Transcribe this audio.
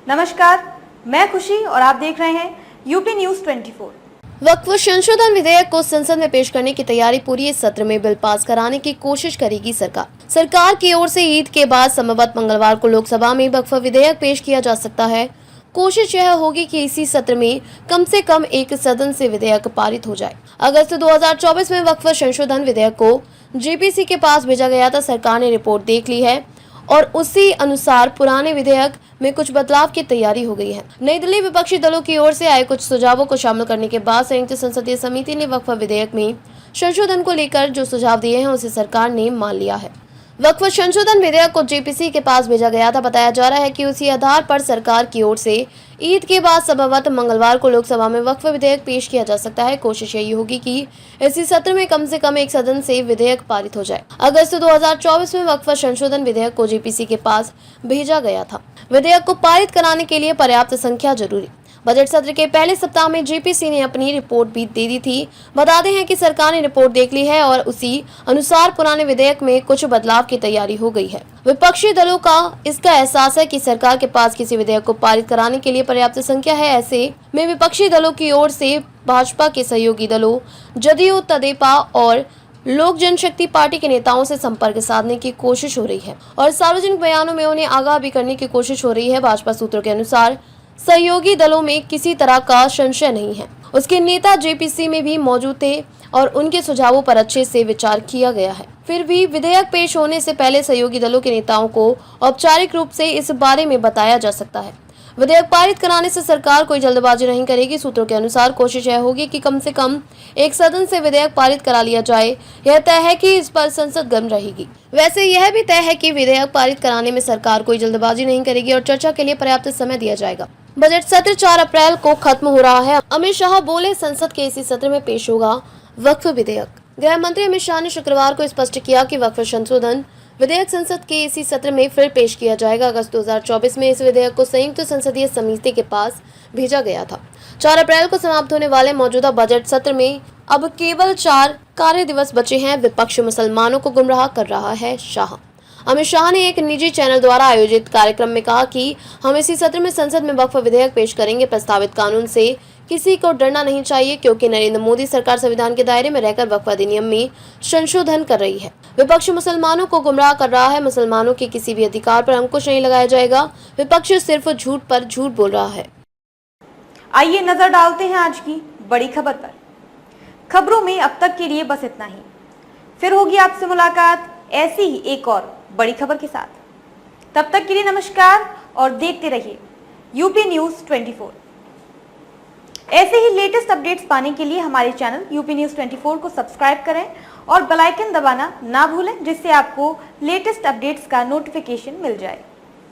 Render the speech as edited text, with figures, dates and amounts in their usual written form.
नमस्कार, मैं खुशी और आप देख रहे हैं यूपी न्यूज 24। वक्फ संशोधन विधेयक को संसद में पेश करने की तैयारी पूरी। इस सत्र में बिल पास कराने की कोशिश करेगी सरकार। सरकार की ओर से ईद के बाद संभवतः मंगलवार को लोकसभा में वक्फ विधेयक पेश किया जा सकता है। कोशिश यह होगी कि इसी सत्र में कम से कम एक सदन से विधेयक पारित हो जाए। अगस्त 2024 में वक्फ संशोधन विधेयक को जेपीसी के पास भेजा गया था। सरकार ने रिपोर्ट देख ली है और उसी अनुसार पुराने विधेयक में कुछ बदलाव की तैयारी हो गई है। नई दिल्ली विपक्षी दलों की ओर से आए कुछ सुझावों को शामिल करने के बाद संयुक्त संसदीय समिति ने वक्फ विधेयक में संशोधन को लेकर जो सुझाव दिए हैं उसे सरकार ने मान लिया है। वक्फ संशोधन विधेयक को जेपीसी के पास भेजा गया था। बताया जा रहा है कि उसी आधार पर सरकार की ओर से ईद के बाद संभवतः मंगलवार को लोकसभा में वक्फ विधेयक पेश किया जा सकता है। कोशिश यही होगी कि इसी सत्र में कम से कम एक सदन से विधेयक पारित हो जाए। अगस्त 2024 में वक्फ संशोधन विधेयक को जेपीसी के पास भेजा गया था। विधेयक को पारित कराने के लिए पर्याप्त संख्या जरूरी। बजट सत्र के पहले सप्ताह में जेपीसी ने अपनी रिपोर्ट भी दे दी थी। बता दें हैं कि सरकार ने रिपोर्ट देख ली है और उसी अनुसार पुराने विधेयक में कुछ बदलाव की तैयारी हो गई है। विपक्षी दलों का इसका एहसास है कि सरकार के पास किसी विधेयक को पारित कराने के लिए पर्याप्त संख्या है। ऐसे में विपक्षी दलों की ओर से भाजपा के सहयोगी दलों जदयू, तेदेपा और लोक जनशक्ति पार्टी के नेताओं से संपर्क साधने की कोशिश हो रही है और सार्वजनिक बयानों में उन्हें आगाह भी करने की कोशिश हो रही है। भाजपा सूत्रों के अनुसार सहयोगी दलों में किसी तरह का संशय नहीं है। उसके नेता जेपीसी में भी मौजूद थे और उनके सुझावों पर अच्छे से विचार किया गया है। फिर भी विधेयक पेश होने से पहले सहयोगी दलों के नेताओं को औपचारिक रूप से इस बारे में बताया जा सकता है। विधेयक पारित कराने से सरकार कोई जल्दबाजी नहीं करेगी। सूत्रों के अनुसार कोशिश यह होगी कि कम से कम एक सदन से विधेयक पारित करा लिया जाए। यह तय है कि इस पर संसद गर्म रहेगी। वैसे यह भी तय है कि विधेयक पारित कराने में सरकार कोई जल्दबाजी नहीं करेगी और चर्चा के लिए पर्याप्त समय दिया जाएगा। बजट सत्र 4 अप्रैल को खत्म हो रहा है। अमित शाह बोले संसद के इसी सत्र में पेश होगा वक्फ विधेयक। गृह मंत्री अमित शाह ने शुक्रवार को स्पष्ट किया कि वक्फ संशोधन विधेयक संसद के इसी सत्र में फिर पेश किया जाएगा। अगस्त 2024 में इस विधेयक को संयुक्त संसदीय समिति के पास भेजा गया था। 4 अप्रैल को समाप्त होने वाले मौजूदा बजट सत्र में अब केवल 4 कार्य दिवस बचे हैं। विपक्ष मुसलमानों को गुमराह कर रहा है शाह। अमित शाह ने एक निजी चैनल द्वारा आयोजित कार्यक्रम में कहा कि हम इसी सत्र में संसद में वक्फ विधेयक पेश करेंगे। प्रस्तावित कानून से किसी को डरना नहीं चाहिए क्योंकि नरेंद्र मोदी सरकार संविधान के दायरे में रहकर वक्फ अधिनियम में संशोधन कर रही है। विपक्ष मुसलमानों को गुमराह कर रहा है। मुसलमानों के किसी भी अधिकार पर अंकुश नहीं लगाया जाएगा। विपक्ष सिर्फ झूठ पर झूठ बोल रहा है। आइए नजर डालते हैं आज की बड़ी खबर पर। खबरों में अब तक के लिए बस इतना ही। फिर होगी आपसे मुलाकात ऐसी ही एक और बड़ी खबर के साथ। तब तक के लिए नमस्कार और देखते रहिए यूपी न्यूज 24। ऐसे ही लेटेस्ट अपडेट्स पाने के लिए हमारे चैनल यूपी न्यूज 24 को सब्सक्राइब करें और बेल आइकन दबाना ना भूलें, जिससे आपको लेटेस्ट अपडेट्स का नोटिफिकेशन मिल जाए।